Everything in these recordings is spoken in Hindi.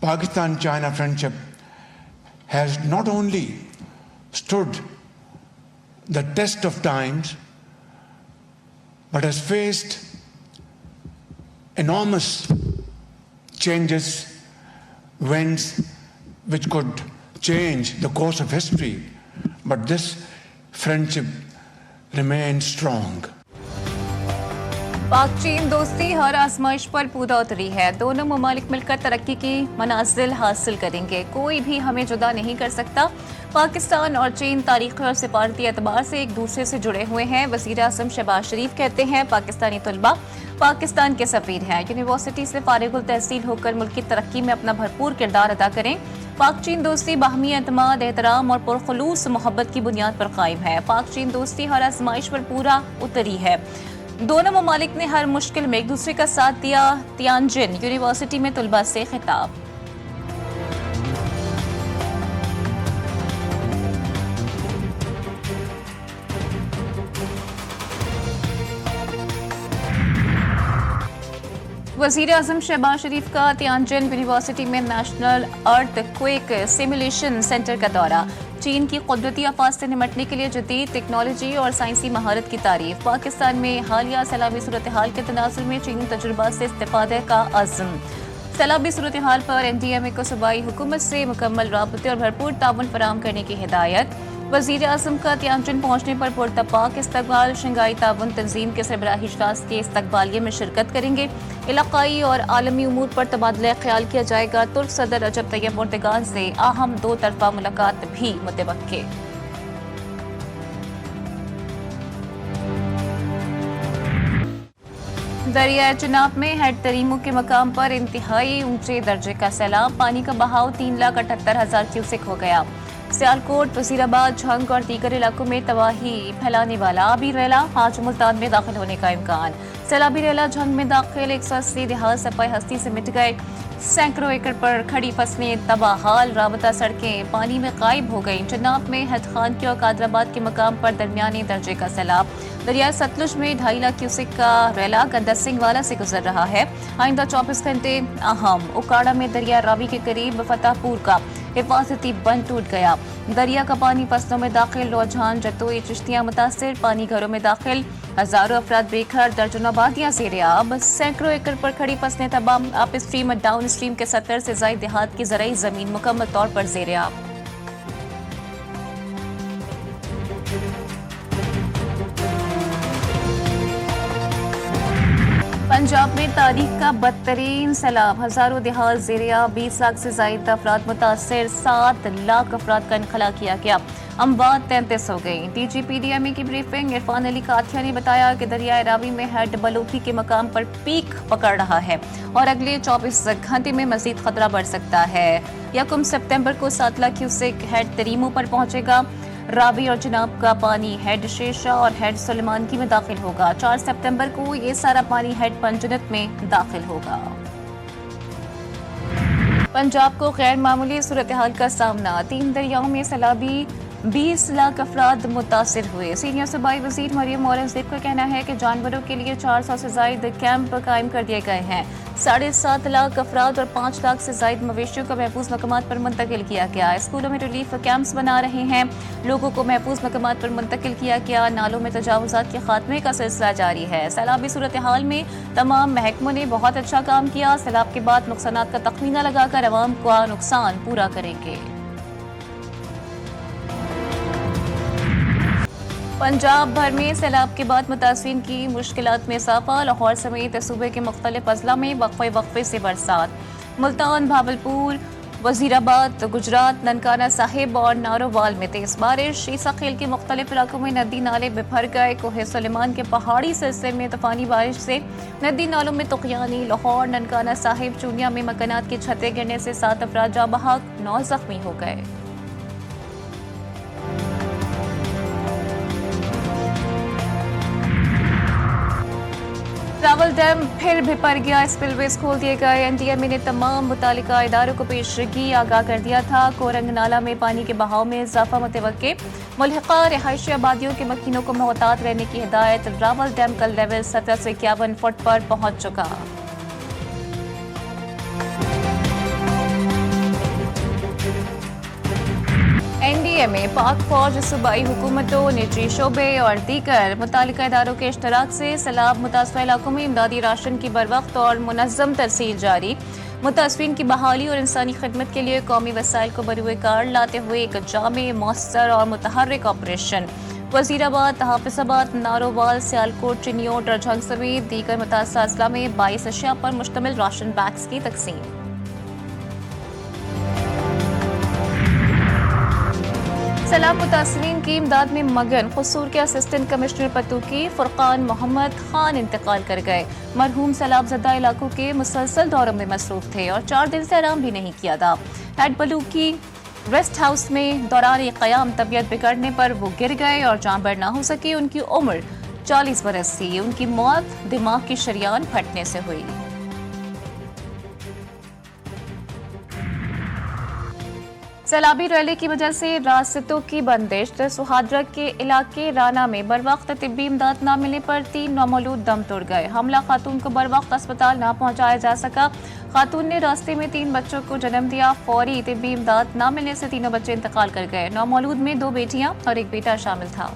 Pakistan-China friendship has not only stood the test of times, but has faced enormous changes, winds which could change the course of history, but this friendship remains strong. पाक चीन दोस्ती हर आजमाइश पर पूरा उतरी है। दोनों ममालिक मिलकर तरक्की की मनाजिल हासिल करेंगे। कोई भी हमें जुदा नहीं कर सकता। पाकिस्तान और चीन तारीखी और सिफारती एतबार से एक दूसरे से जुड़े हुए हैं। वज़ीर आज़म शहबाज शरीफ कहते हैं पाकिस्तानी तलबा पाकिस्तान के सफ़ीर हैं। यूनिवर्सिटी से फारिगुल तहसील होकर मुल्क की तरक्की में अपना भरपूर किरदार अदा करें। पाक चीन दोस्ती बाहमी एतमाद, एहतराम और पुरखुलूस मोहब्बत की बुनियाद पर कायम है। पाक चीन दोस्ती हर आजमाइश पर पूरा उतरी है। दोनों ममालिक ने हर मुश्किल में एक दूसरे का साथ दिया। तियानजिन यूनिवर्सिटी में तलबा से खिताब। वज़ीर आज़म शहबाज शरीफ का तियानजिन यूनिवर्सिटी में नेशनल अर्थक्वेक सिमुलेशन सेंटर का दौरा। चीन की कुदरती आफात से निपटने के लिए जदीद टेक्नोलॉजी और साइंसी महारत की तारीफ। पाकिस्तान में हालिया सैलाबी सूरत हाल के तनाजुर में चीनी तजुर्बा से इस्तेफादे का अज़्म। सैलाबी सूरत हाल पर NDMA को सूबाई हुकूमत से मुकम्मल राबते और भरपूर ताउन फराहम करने की हिदायत। वज़ीर आज़म का तियानजिन पहुंचने पर पुरतपाक इस्तकबाल। शंघाई ताउन तंजीम के सरबराही इजलास के इस्तकबालिये में शिरकत करेंगे। इलाकाई और आलमी उमूर पर तबादला ख्याल किया जाएगा। तुर्क सदर रजब तैयब एर्दोगान से अहम दो तरफा मुलाकात भी मुतवक्के। दरिया चिनाब में हेड तरीमू के मकाम पर इंतहाई ऊंचे दर्जे का सैलाब। पानी का बहाव 3,78,000 क्यूसेक हो गया। सियालकोट, वजीराबाद, झंग और दीगर इलाकों में तबाही फैलाने वाला आबी रेला आज मुल्तान में दाखिल होने का इम्कान। सैलाबी रेला झंग में दाखिल 180 देहात सफाई हस्ती से मिट गए। सैकड़ों एकड़ पर खड़ी फसलें तबाहाल। राबता सड़कें पानी में गायब हो गई। चिनाब में हदखान और कादराबाद के मकाम पर दरमियानी दर्जे का सैलाब। दरिया सतलुज में 2.5 लाख क्यूसेक का रेला गंदा सिंह वाला से गुजर रहा है। आइंदा 24 घंटे अहम। उकाड़ा में दरिया रावी के करीब फतेहपुर का हिफाजती बंद टूट गया। दरिया का पानी फसलों में दाखिल। रुझान जतोई चिश्तियां मुतासिर। पानी घरों में दाखिल। हजारों अफराद बेघर। दर्जनों आबादियां ज़ेर-ए-आब। सैकड़ों एकड़ पर खड़ी फसलें तबाह। अप स्ट्रीम और डाउन स्ट्रीम के 70 से ज़ायद देहात की ज़राई ज़मीन मुकम्मल तौर पर ज़ेर-ए-आब। पंजाब में तारीख का बदतरीन सैलाब। हजारों देहात ज़ेर-ए-आब। 20 लाख से ज़ायद अफराद मुतासिर। 7 लाख अफराद का इनखला किया गया। अमवात 33 हो गई। DGPDMA की ब्रीफिंग। इरफान अली काथिया ने बताया कि दरिया रावी में हेड बलूकी के मकाम पर पीक पकड़ रहा है और अगले 24 घंटे में मजीद खतरा बढ़ सकता है। 1 सितंबर को 7 लाख क्यूसेक हेड तरीमू पर पहुंचेगा। रावी और चिनाब का पानी हेड शेरशाह और हेड सुलेमानकी में दाखिल होगा। 4 सितंबर को ये सारा पानी हेड पंजनत में दाखिल होगा। पंजाब को गैर मामूली सूरत हाल का सामना। 3 दरियाओं में सैलाबी। 20 लाख अफराद मुतासिर हुए। सीनियर सूबाई वजीर मरियम औरंगजेब का कहना है कि जानवरों के लिए 400 से ज़ायद कैंप कायम कर दिए गए हैं। 7.5 लाख अफराद और 5 लाख से ज़ायद मवेशियों को महफूज मकामात पर मुंतकिल किया गया। स्कूलों में रिलीफ कैंप्स बना रहे हैं। लोगों को महफूज मकामात पर मुंतकिल किया गया। नालों में तजावुजात के खात्मे का सिलसिला जारी है। सैलाबी सूरत हाल में तमाम महकमों ने बहुत अच्छा काम किया। सैलाब के बाद नुकसानात का तखमीना लगाकर अवाम का नुकसान पूरा करेंगे। पंजाब भर में सैलाब के बाद मुतासिरीन की मुश्किलात में इजाफा। लाहौर समेत सूबे के मुख्तलिफ अजला में वक्फे से बरसात। मुल्तान, भावलपुर, वजीराबाद, गुजरात, ननकाना साहिब और नारोवाल में तेज बारिश। ईसा खेल के मुख्तलिफ इलाकों में नदी नाले बिफर गए। कोहे सुलेमान के पहाड़ी सिलसिले में तूफानी बारिश से नदी नालों में तुगयानी। लाहौर, ननकाना साहिब, चूनिया में मकानात की छतें गिरने से 7 अफराद जाँ बहक, 9 जख्मी हो गए। रावल डैम फिर बिपर गया। स्पिलवेज खोल दिए गए। NDMA ने तमाम मुतालिका इदारों को पेशगी आगाह कर दिया था। कोरंग नाला में पानी के बहाव में इजाफा मुतवक्के। मुल्हिका रिहायशी आबादियों के मकीनों को मोहतात रहने की हिदायत। रावल डैम का लेवल 17 से 51 फुट पर पहुंच चुका। PIA में पाक फौज, सूबाई हुकूमतों, निजी शोबे और दीगर मुतालिका इदारों के इश्तराक से सैलाब मुतासरा इलाकों में इमदादी राशन की बरवक्त और मुनज़्ज़म तरसील जारी। मुतासरीन की बहाली और इंसानी खिदमत के लिए कौमी वसाइल को बरूए कार लाते हुए एक जामे, मौसर और मुतहर्रिक ऑपरेशन। वजीराबाद, हाफिजाबाद, नारोवाल, सियालकोट, चिनियोट और झंग समेत दीगर मुतासरा अजला में 22 अशिया पर मुश्तमिल राशन बैग्स की तकसीम। सैलाब मुतासरीन की इमदाद में मगन कसूर के असिस्टेंट कमिश्नर पतूकी फुरकान मोहम्मद खान इंतकाल कर गए। मरहूम सैलाब ज़दा इलाकों के मुसलसल दौरों में मसरूफ थे और 4 दिन से आराम भी नहीं किया था। हेड बलूकी रेस्ट हाउस में दौरान क़याम तबीयत बिगड़ने पर वो गिर गए और जान बर ना हो सकी। उनकी उम्र 40 बरस थी। उनकी मौत दिमाग की शरियान फटने से हुई। सैलाबी रैली की वजह से रास्तों की बंदिश। सुहादरा के इलाके राना में बरवक्त तिब्बी इमदाद न मिलने पर 3 नौमौलूद दम तोड़ गए। हमला खातून को बरवक्त अस्पताल न पहुंचाया जा सका। खातून ने रास्ते में 3 बच्चों को जन्म दिया। फौरी तिब्बी इमदाद न मिलने से तीनों बच्चे इंतकाल कर गए। नौमौलूद में 2 बेटियां और 1 बेटा शामिल था।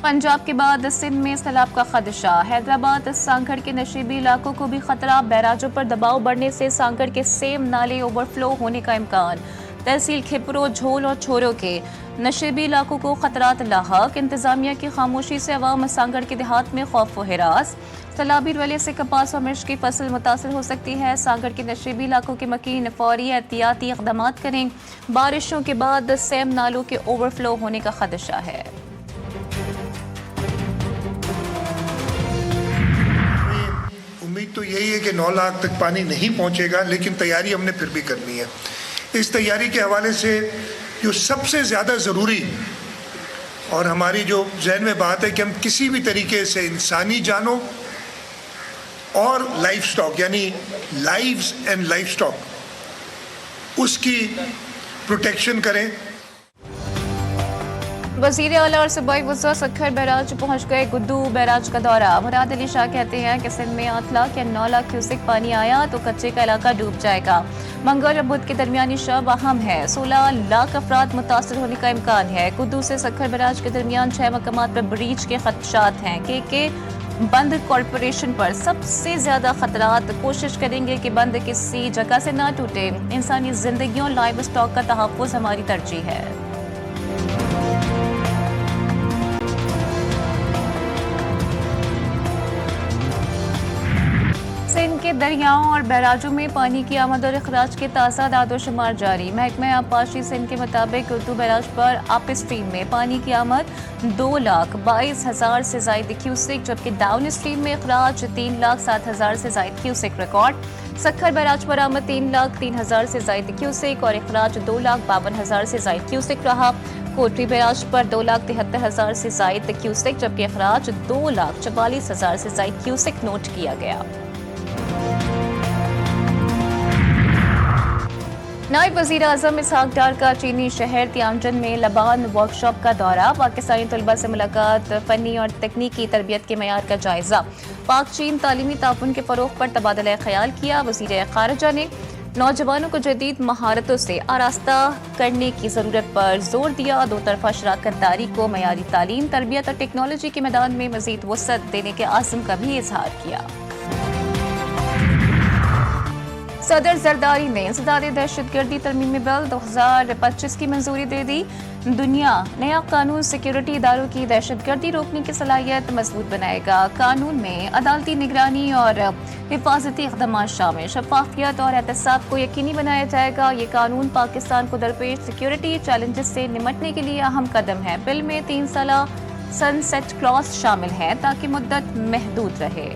पंजाब के बाद सिंध में सैलाब का खदशा। हैदराबाद सांगड़ के नशीबी इलाकों को भी खतरा। बैराजों पर दबाव बढ़ने से सांगड़ के सेम नाले ओवरफ्लो होने का इम्कान। तहसील खिपरो, झोल और छोरों के नशीबी इलाकों को खतरात लाहक। इंतजामिया की खामोशी से अवाम सांगड़ के देहात में खौफ व हिरास। सैलाबी रवैये से कपास और मिर्च की फसल मुतासर हो सकती है। सांगड़ के नशीबी इलाकों के मकीन फौरी एहतियाती इक़दामात करें। बारिशों के बाद सेम नालों के ओवरफ्लो होने का खदशा है। उम्मीद तो यही है कि 9 लाख तक पानी नहीं पहुंचेगा, लेकिन तैयारी हमने फिर भी करनी है। इस तैयारी के हवाले से जो सबसे ज़्यादा ज़रूरी और हमारी जो जहन में बात है कि हम किसी भी तरीके से इंसानी जानों और लाइफ स्टॉक यानी लाइव्स एंड लाइफ स्टॉक उसकी प्रोटेक्शन करें। वज़ीर आला और सूबाई वज़रा सखर बैराज पहुंच गए। गुड्डू बैराज का दौरा। मुराद अली शाह कहते हैं कि सिंध में 8 लाख या 9 लाख क्यूसेक पानी आया तो कच्चे का इलाका डूब जाएगा। मंगल और बुध के दरमियानी शब अहम है। 16 लाख अफराद मुतासर होने का इम्कान है। गुड्डू से सखर बैराज के दरमियान 6 मकामात पर ब्रीच के खदशात हैं। के बंद कॉरपोरेशन पर सबसे ज्यादा खतरात। कोशिश करेंगे कि बंद किसी जगह से ना टूटे। इंसानी जिंदगियों लाइव स्टॉक का तहफ़्फ़ुज़ हमारी तरजीह है। सिंध के दरियाओं और बैराजों में पानी की आमद और अखराज के ताज़ा दादोशुमार जारी। महकमा आबपाशी सिंध के मुताबिक उर्दू बैराज पर अप स्ट्रीम में पानी की आमद 2,22,000 से ज़ायद क्यूसेक, जबकि डाउन स्ट्रीम में अखराज 3,07,000 से ज़ायद क्यूसेक रिकॉर्ड। सखर बैराज पर आमद 3,03,000 से ज़ायद क्यूसेक और अखराज 2,52,000 से ज़ायद क्यूसेक रहा। कोटरी बैराज पर 2,73,000 से ज़ायद क्यूसेक, जबकि अखराज 2,44,000 से ज़ायद क्यूसेक नोट किया गया। नायब वज़ीर आज़म इसहाक डार का चीनी शहर तियानजन में लबान वर्कशॉप का दौरा। पाकिस्तानी तलबा से मुलाकात। फ़नी और तकनीकी तरबियत के मयार का जायजा। पाक चीन तालीमी ताउन के फ़रोग़ पर तबादला ख्याल किया। वज़ीर ख़ारिजा ने नौजवानों को जदीद महारतों से आरास्ता करने की ज़रूरत पर जोर दिया। 2 तरफ़ा शराकत दारी को मयारी तालीम, तरबियत और टेक्नोलॉजी के मैदान में मज़ीद वसअत देने के आज़म का भी इजहार किया। सदर जरदारी ने इंसदाद दहशतगर्दी तरमीमी बिल 2025 की मंजूरी दे दी। दुनिया नया कानून सिक्योरिटी इदारों की दहशतगर्दी रोकने की सलाहियत मजबूत बनाएगा। कानून में अदालती निगरानी और हिफाजती इक़दामात शामिल। शफाफियत और एहतसाब को यकीनी बनाया जाएगा। ये कानून पाकिस्तान को दरपेश सिक्योरिटी चैलेंजेस से निमटने के लिए अहम कदम है। बिल में 3 साला सनसेट क्लॉज शामिल है ताकि मुद्दत महदूद रहे।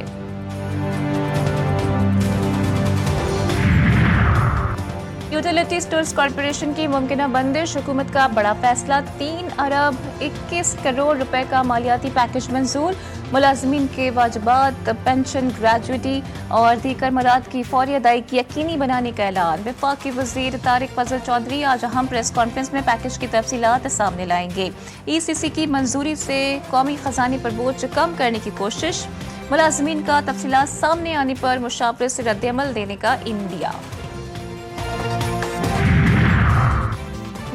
यूटिलिटी स्टोर्स कॉरपोरेशन की मुमकिना बंदिश। हुकूमत का बड़ा फैसला। 3 अरब 21 करोड़ रुपए का मालियाती पैकेज मंजूर। मुलाजमीन के वाजिबात, पेंशन, ग्रेजुएटी और दीगर मराद की फौरी अदायगी यकीनी बनाने का ऐलान। वफाकी वज़ीर तारिक फजल चौधरी आज अहम प्रेस कॉन्फ्रेंस में पैकेज की तफसीलात सामने लाएंगे। ECC की मंजूरी से कौमी खजाने पर बोझ कम करने की कोशिश। मुलाजमीन का तफसीलात सामने आने पर मुशावरे से रद्द अमल देने का इंडिया।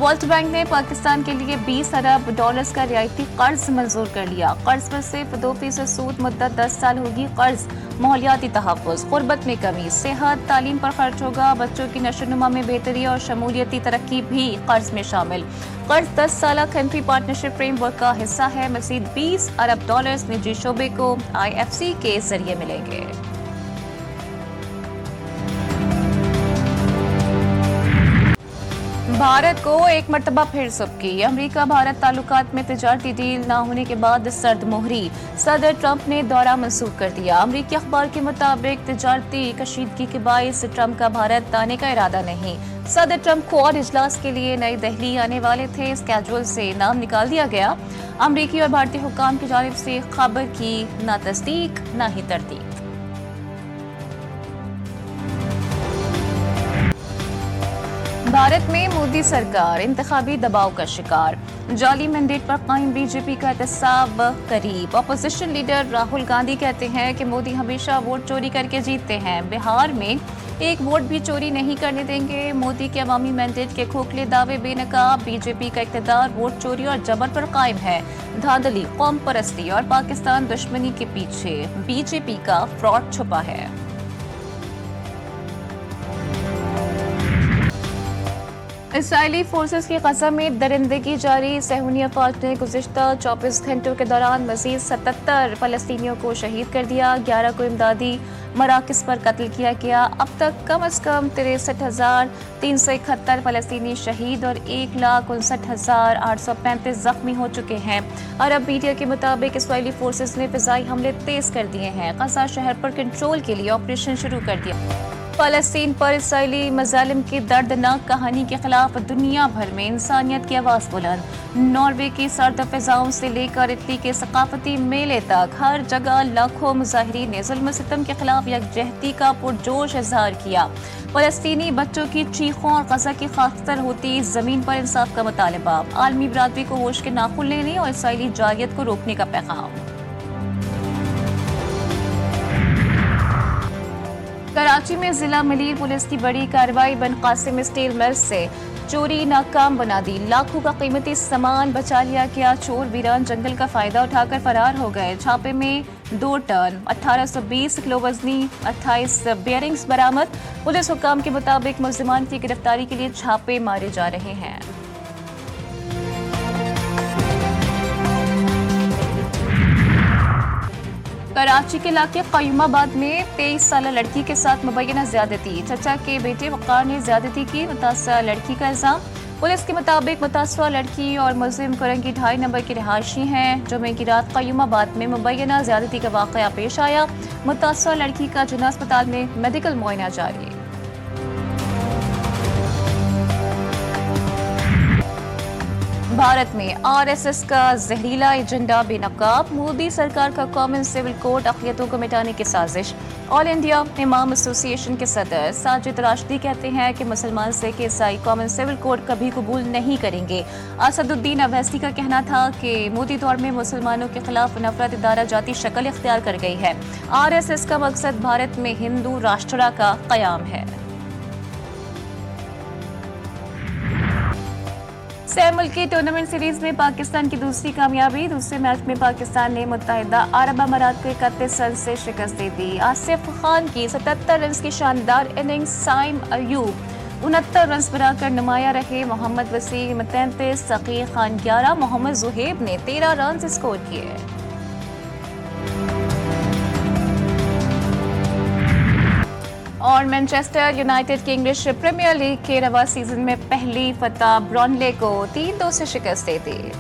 वर्ल्ड बैंक ने पाकिस्तान के लिए 20 अरब डॉलर्स का रियायती कर्ज मंजूर कर लिया। कर्ज पर सिर्फ 2% सूद, मुद्दत 10 साल होगी। कर्ज माहौलियाती तहफ़्फ़ुज़, गुर्बत में कमी, सेहत, तालीम पर खर्च होगा। बच्चों की नशोनुमा में बेहतरी और शमूलियती तरक्की भी कर्ज में शामिल। कर्ज 10 साल कंट्री पार्टनरशिप फ्रेमवर्क का हिस्सा है। मज़ीद 20 अरब डॉलर्स निजी शोबे को IFC के जरिए मिलेंगे। भारत को एक मरतबा फिर सबकी। अमेरिका भारत ताल्लुकात में तिजारती डील न होने के बाद सर्द मोहरी। सदर ट्रंप ने दौरा मंसूख कर दिया। अमेरिकी अखबार के मुताबिक तिजारती कशीदगी के बायस ट्रंप का भारत आने का इरादा नहीं। सदर ट्रंप क्वाड इजलास के लिए नई दिल्ली आने वाले थे। स्केड्यूल से नाम निकाल दिया गया। अमेरिकी और भारतीय हुक्काम की जानिब से खबर की न तस्दीक न ही तरदीद। भारत में मोदी सरकार इंतखाबी दबाव का शिकार। जाली मैंडेट पर कायम बीजेपी का एहतसाब करीब। अपोजिशन लीडर राहुल गांधी कहते हैं कि मोदी हमेशा वोट चोरी करके जीतते हैं। बिहार में एक वोट भी चोरी नहीं करने देंगे। मोदी के अवामी मैंडेट के खोखले दावे बेनकाब। बीजेपी का इक़्तिदार वोट चोरी और जबर पर कायम है। धांधली, कौम परस्ती और पाकिस्तान दुश्मनी के पीछे बीजेपी का फ्रॉड छुपा है। इसराइली फोर्सेस की गजा में दरिंदगी जारी। सहूनी अफवाज ने गुज़िश्ता 24 घंटों के दौरान मज़ीद 77 फ़लस्तीनियों को शहीद कर दिया। 11 को इमदादी मराकज़ पर कत्ल किया गया। अब तक कम अज़ कम 63,371 फ़लस्तीनी शहीद और 1,59,835 ज़ख्मी हो चुके हैं। अरब मीडिया के मुताबिक इसराइली फोर्सेस ने फ़िज़ाई हमले तेज़ कर दिए हैं। गजा शहर पर कंट्रोल के लिए ऑपरेशन शुरू कर दिया। फ़लस्तीन पर इसराइली मज़ालिम की दर्दनाक कहानी के खिलाफ दुनिया भर में इंसानियत की आवाज़ बुलंद। नॉर्वे की सर्द फ़िज़ाओं से लेकर इटली के सकाफती मेले तक हर जगह लाखों मुज़ाहिरीन ने ज़ुल्म सितम के खिलाफ यकजहती का पुरजोश इज़हार किया। फ़लस्तीनी बच्चों की चीखों और गजा की खातर होती ज़मीन पर इंसाफ का मुतालबा। आलमी बरादरी को होश के नाखून लेने और इसराइली जालियत को रोकने का पैगाम। कराची में जिला मलीर पुलिस की बड़ी कार्रवाई। बन कासिम स्टील मिल से चोरी नाकाम बना दी। लाखों का कीमती सामान बचा लिया गया। चोर वीरान जंगल का फायदा उठाकर फरार हो गए। छापे में 2 टन 1820 किलो वजनी 28 बेयरिंग्स बरामद। पुलिस हुक्काम के मुताबिक मुल्जिमान की गिरफ्तारी के लिए छापे मारे जा रहे हैं। कराची के इलाके क़यूमाबाद में 23 साल लड़की के साथ मुबैना ज्यादती। चचा के बेटे वक़ार ने ज्यादती की। मुतासरा लड़की का इल्जाम। पुलिस के मुताबिक मुतासरा लड़की और मुल्जिम कुरंगी 2.5 नंबर की रिहायशी हैं। जुमे की रात क़यूमाबाद में मुबैना ज्यादती का वाक़या पेश आया। मुतासरा लड़की का जिला अस्पताल में मेडिकल मुआयना जारी। भारत में RSS का जहरीला एजेंडा बेनकाब। मोदी सरकार का कॉमन सिविल कोड अक़लियतों को मिटाने की साजिश। ऑल इंडिया इमाम एसोसिएशन के सदर साजिद राशिदी कहते हैं कि मुसलमान सिख ईसाई कॉमन सिविल कोड कभी कबूल नहीं करेंगे। असदुद्दीन अवैसी का कहना था कि मोदी दौर में मुसलमानों के खिलाफ नफरत दारा जाती शक्ल इख्तियार कर गई है। RSS का मकसद भारत में हिंदू राष्ट्र का क़याम है। सह मुल्की टूर्नामेंट सीरीज में पाकिस्तान की दूसरी कामयाबी। दूसरे मैच में पाकिस्तान ने मुत्तहिदा अरब अमारात को 31 रन से शिकस्त दे दी। आसिफ खान की 77 रन की शानदार इनिंग्स। साइम अयूब 69 रन बनाकर नुमाया रहे। मोहम्मद वसीम 33, सकीर खान 11, मोहम्मद जुहेब ने 13 रन स्कोर किए। और मैनचेस्टर यूनाइटेड की इंग्लिश प्रीमियर लीग के रवा सीजन में पहली फतह ब्रॉनले को 3-2 से शिकस्त दे दी।